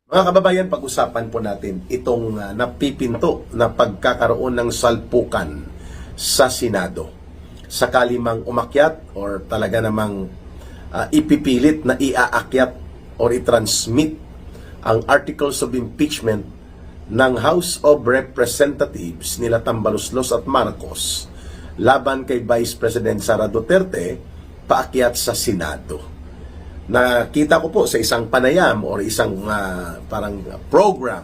Mga kababayan, pag-usapan po natin itong napipinto na pagkakaroon ng salpukan sa Senado. Sakali mang umakyat or talaga namang ipipilit na iaakyat or i-transmit ang articles of impeachment ng House of Representatives nila Tambaloslos at Marcos laban kay Vice President Sara Duterte paakyat sa Senado. Nakita ko po sa isang panayam or isang parang program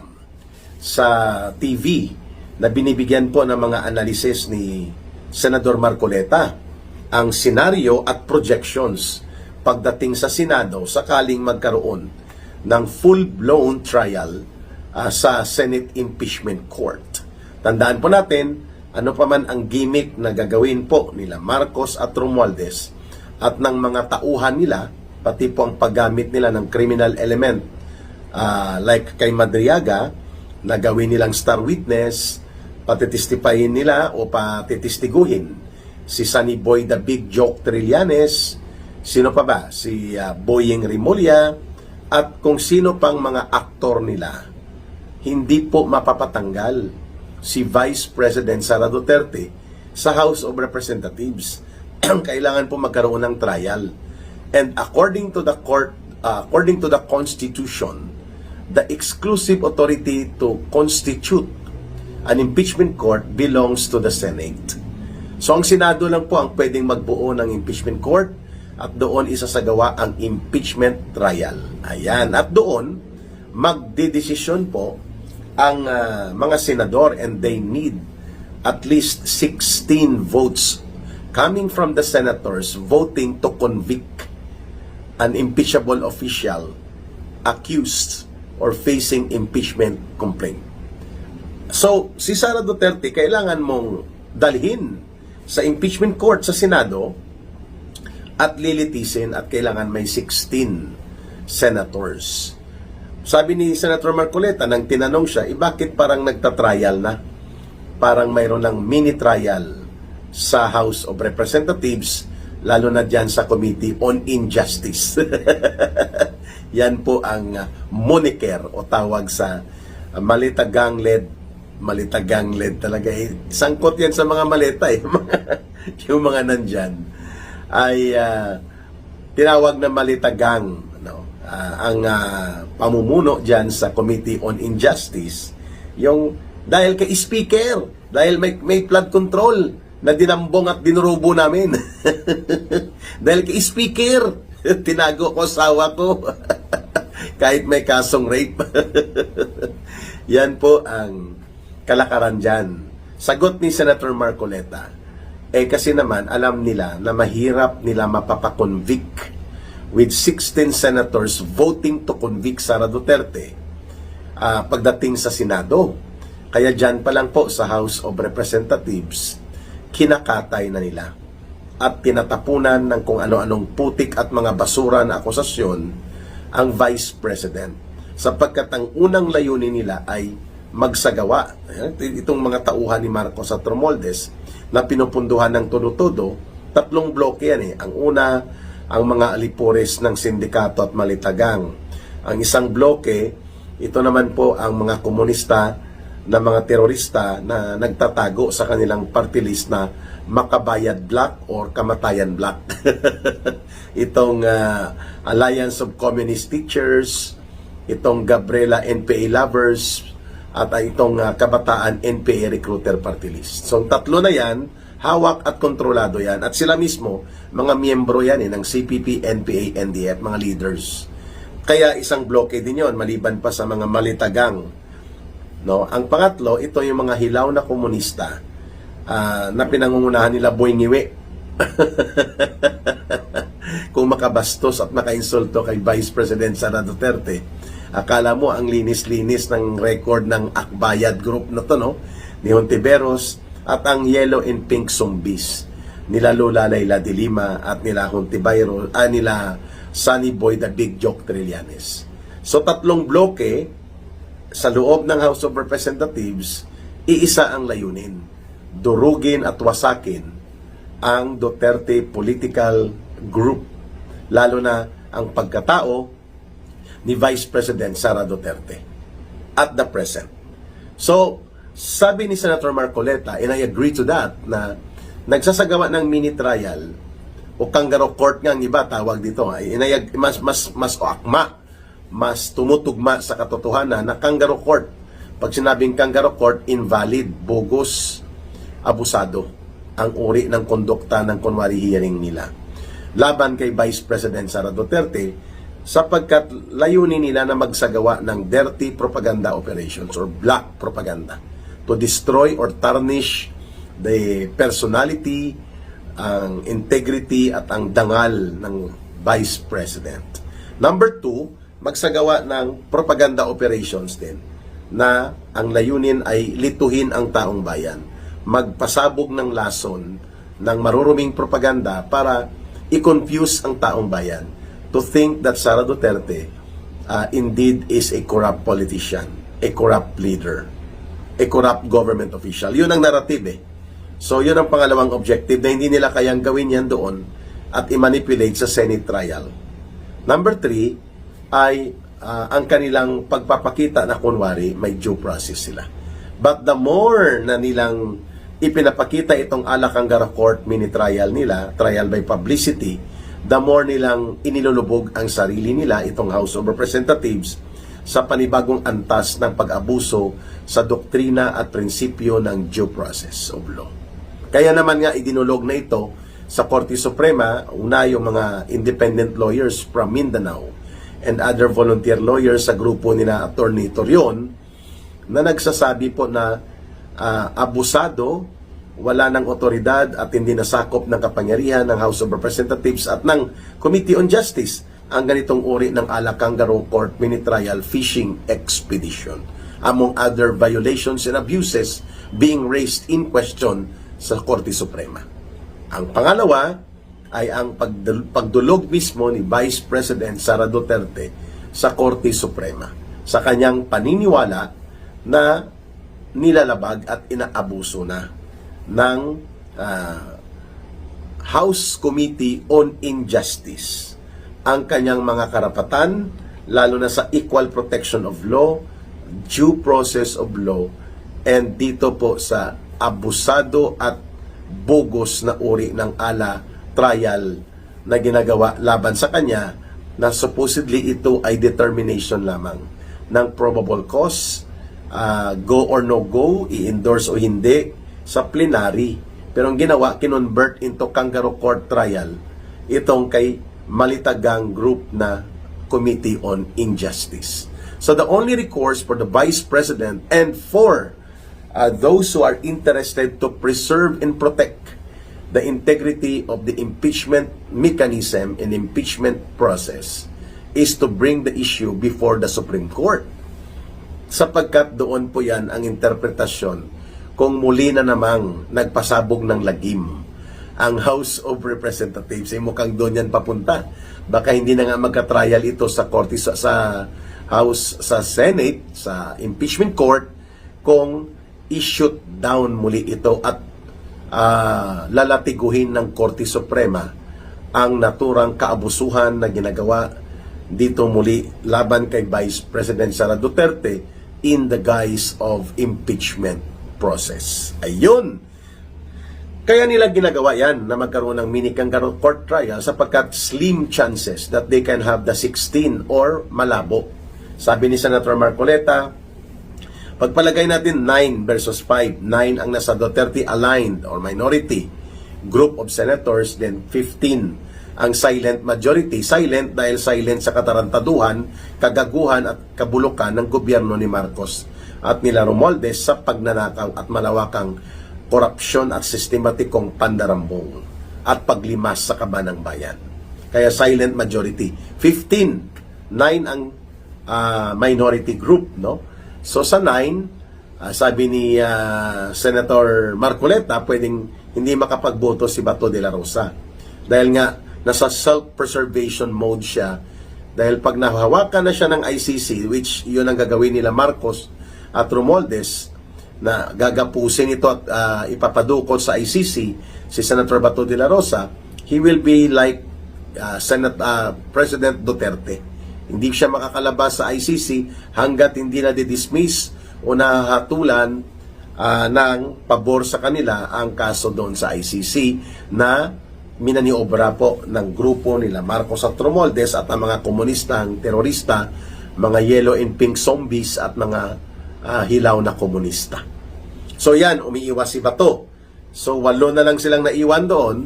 sa TV na binibigyan po ng mga analysis ni Senador Marcoleta ang senaryo at projections pagdating sa Senado sakaling magkaroon ng full-blown trial sa Senate Impeachment Court. Tandaan po natin, ano pa man ang gimmick na gagawin po nila Marcos at Romualdez at ng mga tauhan nila, pati po ang paggamit nila ng criminal element like kay Madriaga na gawin nilang star witness, patitestipayin nila o patitistiguhin si Sunny Boy the Big Joke Trillanes, sino pa ba? Si Boying Rimulya at kung sino pang mga aktor nila. Hindi po mapapatanggal si Vice President Sara Duterte sa House of Representatives. Kailangan po magkaroon ng trial. And according to the Constitution, the exclusive authority to constitute an impeachment court belongs to the Senate. So ang Senado lang po ang pwedeng magbuo ng impeachment court at doon isasagawa ang impeachment trial. Ayan. At doon, magdedesisyon po ang mga senador and they need at least 16 votes coming from the senators voting to convict an impeachable official accused or facing impeachment complaint. So, si Sara Duterte kailangan mong dalhin sa impeachment court sa Senado at lilitisin at kailangan may 16 senators. Sabi ni Senator Marcoleta nang tinanong siya, bakit parang nagtatrial na? Parang mayroon ng mini trial sa House of Representatives, lalo na dyan sa Committee on Injustice. Yan po ang moniker o tawag sa malitagang led talaga. Sangkot yan sa mga maleta eh. Yung mga nandyan ay tinawag na malitagang ang pamumuno dyan sa Committee on Injustice. Yung dahil kay Speaker, dahil may flood control na dinambong at dinurubo namin. Dahil kay Speaker, tinago ko asawa ko. Kahit may kasong rape. Yan po ang kalakaran dyan. Sagot ni Senator Marcoleta, kasi naman alam nila na mahirap nila mapapakonvict with 16 senators voting to convict Sara Duterte pagdating sa Senado. Kaya dyan pa lang po sa House of Representatives, kinakatay na nila at tinatapunan ng kung ano-anong putik at mga basura na akusasyon ang Vice President. Sapagkat ang unang layunin nila ay magsagawa. Itong mga tauhan ni Marcos at Romualdez na pinupunduhan ng todo-todo, 3 bloke yan eh. Ang una, ang mga alipores ng sindikato at malitagang. Ang isang bloke, ito naman po ang mga komunista na mga terorista na nagtatago sa kanilang party list na Makabayad Black or Kamatayan Black. Itong Alliance of Communist Teachers, itong Gabriela NPA Lovers, at itong Kabataan NPA Recruiter Party List. So, 3 na yan, hawak at kontrolado yan. At sila mismo, mga miyembro yan ng CPP, NPA, NDF, mga leaders. Kaya isang bloke din yon maliban pa sa mga malitagang. Ang pangatlo, ito yung mga hilaw na komunista na pinangungunahan nila Boyingiwe. Kung makabastos at makainsulto kay Vice President Sara Duterte, akala mo ang linis-linis ng record ng Akbayad Group na to, ni Hontiveros at ang Yellow and Pink Zombies nila Lola Layla de Lima at nila Hontiveros, nila Sunny Boy the Big Joke Trillanes. So 3 bloke sa loob ng House of Representatives, iisa ang layunin: durugin at wasakin ang Duterte political group, lalo na ang pagkatao ni Vice President Sara Duterte at the present. So, sabi ni Senator Marcoleta, and I agree to that, na nagsasagawa ng mini trial o kangaroo court nga ang iba tawag dito, mas akma, mas tumutugma sa katotohanan na kangaroo court. Pag sinabing kangaroo court, invalid, bogus, abusado ang uri ng kondukta ng kunwari hearing nila laban kay Vice President Sara Duterte, sapagkat layunin nila na magsagawa ng dirty propaganda operations or black propaganda to destroy or tarnish the personality, ang integrity at ang dangal ng Vice President. Number 2, magsagawa ng propaganda operations din na ang layunin ay lituhin ang taong bayan, magpasabog ng lason ng maruruming propaganda para i-confuse ang taong bayan to think that Sara Duterte indeed is a corrupt politician, a corrupt leader, a corrupt government official. Yun ang narrative eh. So yun ang pangalawang objective na hindi nila kayang gawin yan doon at i-manipulate sa Senate trial. Number 3 ay ang kanilang pagpapakita na kunwari may due process sila. But the more na nilang ipinapakita itong Alacangara Court mini trial nila, trial by publicity, the more nilang inilulubog ang sarili nila, itong House of Representatives, sa panibagong antas ng pag-abuso sa doktrina at prinsipyo ng due process of law. Kaya naman nga idinulog na ito sa Korte Suprema, una yung mga independent lawyers from Mindanao and other volunteer lawyers sa grupo nila Attorney Torion, na nagsasabi po na abusado, wala ng otoridad at hindi nasakop ng kapangyarihan ng House of Representatives at ng Committee on Justice ang ganitong uri ng Alacangara Court mini trial fishing expedition, among other violations and abuses being raised in question sa Korte Suprema. Ang pangalawa ay ang pagdulog mismo ni Vice President Sara Duterte sa Korte Suprema sa kanyang paniniwala na nilalabag at inaabuso na ng House Committee on Injustice ang kanyang mga karapatan, lalo na sa equal protection of law, due process of law, and dito po sa abusado at bogus na uri ng trial na ginagawa laban sa kanya, na supposedly ito ay determination lamang ng probable cause, go or no go, i-endorse o hindi sa plenary. Pero ang ginawa, kinonvert into kangaroo court trial itong kay malitagang group na Committee on Injustice. So the only recourse for the Vice President and for those who are interested to preserve and protect the integrity of the impeachment mechanism and impeachment process is to bring the issue before the Supreme Court, sapagkat doon po yan ang interpretasyon kung muli na namang nagpasabog ng lagim ang House of Representatives. Mukhang doon yan papunta. Baka hindi na nga magka-trial ito sa Korte, sa House, sa Senate, sa impeachment court, kung i-shoot down muli ito at lalatiguhin ng Korte Suprema ang naturang kaabusuhan na ginagawa dito muli laban kay Vice President Sara Duterte in the guise of impeachment process. Ayun. Kaya nila ginagawa yan na magkaroon ng mini kangaroo court trial sapagkat slim chances that they can have the 16 or malabo. Sabi ni Senator Marcoleta, pagpalagay natin 9 versus 5, 9 ang nasa Duterte aligned or minority group of senators, then 15 ang silent majority. Silent dahil silent sa katarantaduhan, kagaguhan at kabulukan ng gobyerno ni Marcos at nila Romualdez sa pagnanakaw at malawakang korupsyon at sistematikong pandarambong at paglimas sa kaban ng bayan. Kaya silent majority. 15, 9 ang minority group, no? So sa 9, sabi ni Senator Marcoleta, pwedeng hindi makapagboto si Bato de la Rosa. Dahil nga, nasa self-preservation mode siya. Dahil pag nahawakan na siya ng ICC, which yun ang gagawin nila Marcos at Romualdez, na gagapusin ito at ipapadukot sa ICC si Senator Bato de la Rosa, he will be like President Duterte. Hindi siya makakalabas sa ICC hanggat hindi na dismiss o nahatulan ng pabor sa kanila ang kaso doon sa ICC na minaniobra po ng grupo nila Marcos at Romualdez at ang mga komunistang terorista, mga yellow and pink zombies at mga hilaw na komunista. So yan, umiiwas si Bato. So 8 na lang silang naiwan doon,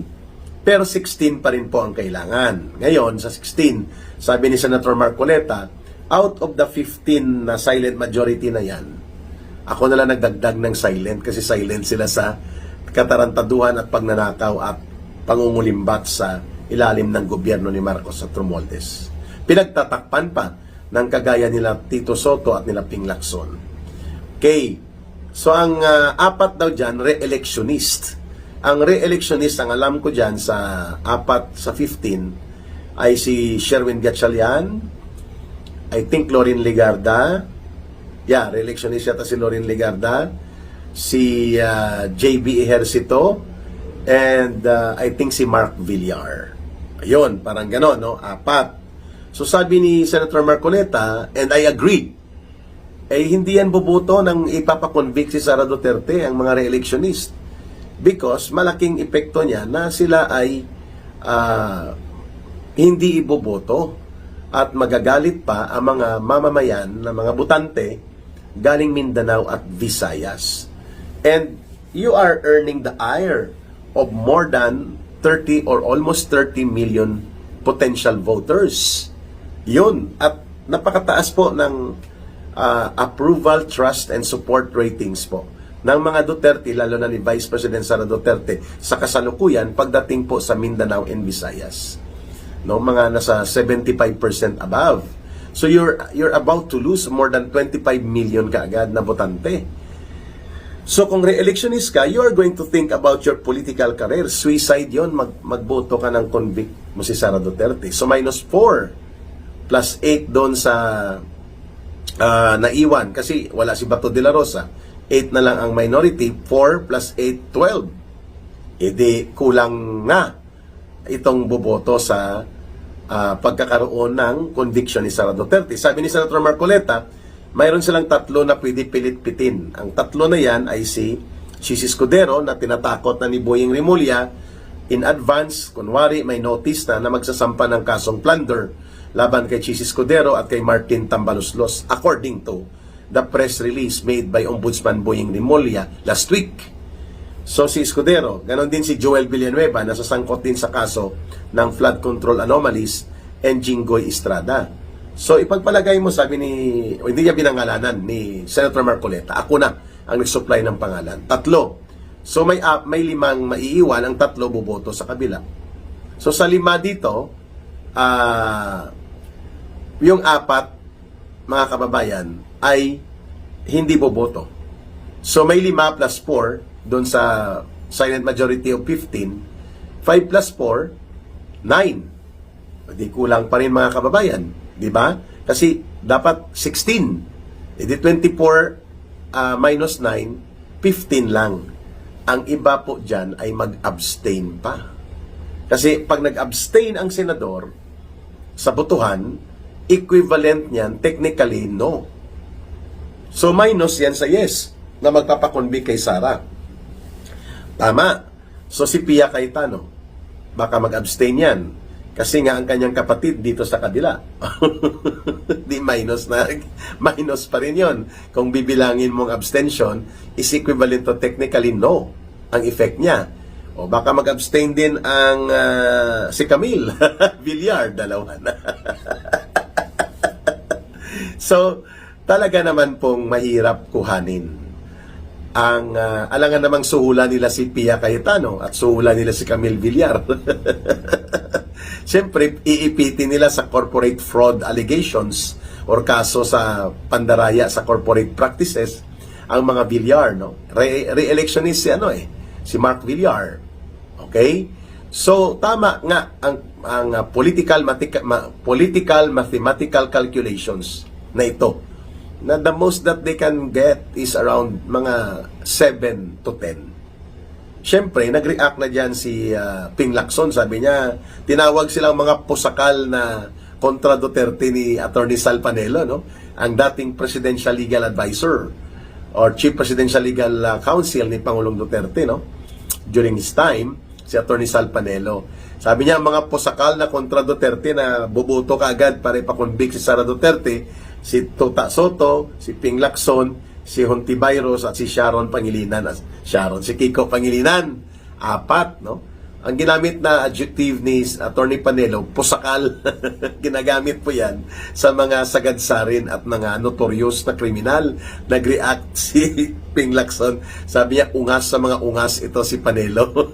pero 16 pa rin po ang kailangan. Ngayon, sa 16, sabi ni Senator Marcoleta, out of the 15 na silent majority na yan, ako na lang nagdagdag ng silent kasi silent sila sa katarantaduhan at pagnanakaw at pangungulimbat sa ilalim ng gobyerno ni Marcos at Romualdez. Pinagtatakpan pa ng kagaya nila Tito Soto at nila Ping Lacson. Okay, so ang 4 daw dyan, re-electionist. Ang re-electionist, ang alam ko dyan sa 4 sa 15, ay si Sherwin Gatchalian, I think Lorin Ligarda, re-electionist yata si Lorin Ligarda, si JB Ejercito, and I think si Mark Villar. Ayun, parang gano'n, no? 4. So sabi ni Senator Marcoleta, and I agree, hindi yan boboto ng ipapakonvict si Sara Duterte, ang mga re-electionist. Because malaking epekto niya na sila ay hindi iboboto at magagalit pa ang mga mamamayan na mga butante galing Mindanao at Visayas. And you are earning the ire of more than 30 or almost 30 million potential voters. Yun. At napakataas po ng approval, trust, and support ratings po ng mga Duterte, lalo na ni Vice President Sara Duterte sa kasalukuyan pagdating po sa Mindanao and Visayas. No, mga nasa 75% above. So you're about to lose more than 25 million kaagad na botante. So kung re-electionist ka, you are going to think about your political career. Suicide yon, magboto ka ng convict mo si Sara Duterte. So minus 4 plus 8 doon sa naiwan kasi wala si Bato de la Rosa. 8 na lang ang minority, 4 plus 8, 12. Di kulang na itong boboto sa pagkakaroon ng conviction ni Sara Duterte. Sabi ni Senator Marcoleta, mayroon silang 3 na pwede pilit-pitin. Ang 3 na yan ay si Chis Escudero na tinatakot na ni Boying Rimulya in advance, kunwari may notice na magsasampa ng kasong plunder laban kay Chis Escudero at kay Martin Tambaloslos according to the press release made by Ombudsman Boying Rimulya last week. So si Escudero, ganon din si Joel Villanueva, nasasangkot din sa kaso ng flood control anomalies, and Jinggoy Estrada. So ipagpalagay mo, sabi ni, hindi niya binangalanan ni Senator Marcoleta, ako na ang nag-supply ng pangalan. 3. So may 5 maiiwan, ang 3 boboto sa kabila. So sa 5 dito, yung 4, mga kababayan, ay hindi boboto. So may 5 plus 4 doon sa silent majority of 15, 5 plus 4, 9. Di kulang pa rin mga kababayan, di ba? Kasi dapat 16. Di 24 minus 9, 15 lang. Ang iba po dyan ay mag-abstain pa. Kasi pag nag-abstain ang senador sa botohan, equivalent niyan technically no. So minus yan sa yes na magpapakonvict kay Sara. Tama. So si Pia Cayetano, baka mag-abstain yan. Kasi nga ang kanyang kapatid dito sa kabila. Di minus na. Minus pa rin yun. Kung bibilangin mong abstention, is equivalent to technically no ang effect niya. O baka mag-abstain din ang si Camille Villar, dalawa na. So, talaga naman pong mahirap kuhanin. Ang alangan namang suhula nila si Pia Cayetano at suhula nila si Camille Villar. Siyempre, iipitin nila sa corporate fraud allegations or kaso sa pandaraya sa corporate practices ang mga Villar, no? Re-electionist si Mark Villar. Okay? So, tama nga ang political mathematical calculations na ito, na the most that they can get is around mga 7 to 10. Siyempre, nag-react na dyan si Ping Lacson. Sabi niya, tinawag silang mga pusakal na kontra Duterte ni Attorney Sal Panelo, no? Ang dating Presidential Legal Advisor or Chief Presidential Legal Counsel ni Pangulong Duterte, no? During his time, si Attorney Sal Panelo. Sabi niya, mga posakal na kontra Duterte na bubuto kaagad para ipakonvict si Sara Duterte, si Tota Soto, si Ping Lacson, si Hontiveros at si Sharon Pangilinan. Si Kiko Pangilinan. 4, no? Ang ginamit na adjective ni Attorney Panelo, posakal. Ginagamit po yan sa mga sagadsarin at mga notorious na kriminal. Nag-react si Ping Lacson. Sabi niya, ungas sa mga ungas ito si Panelo.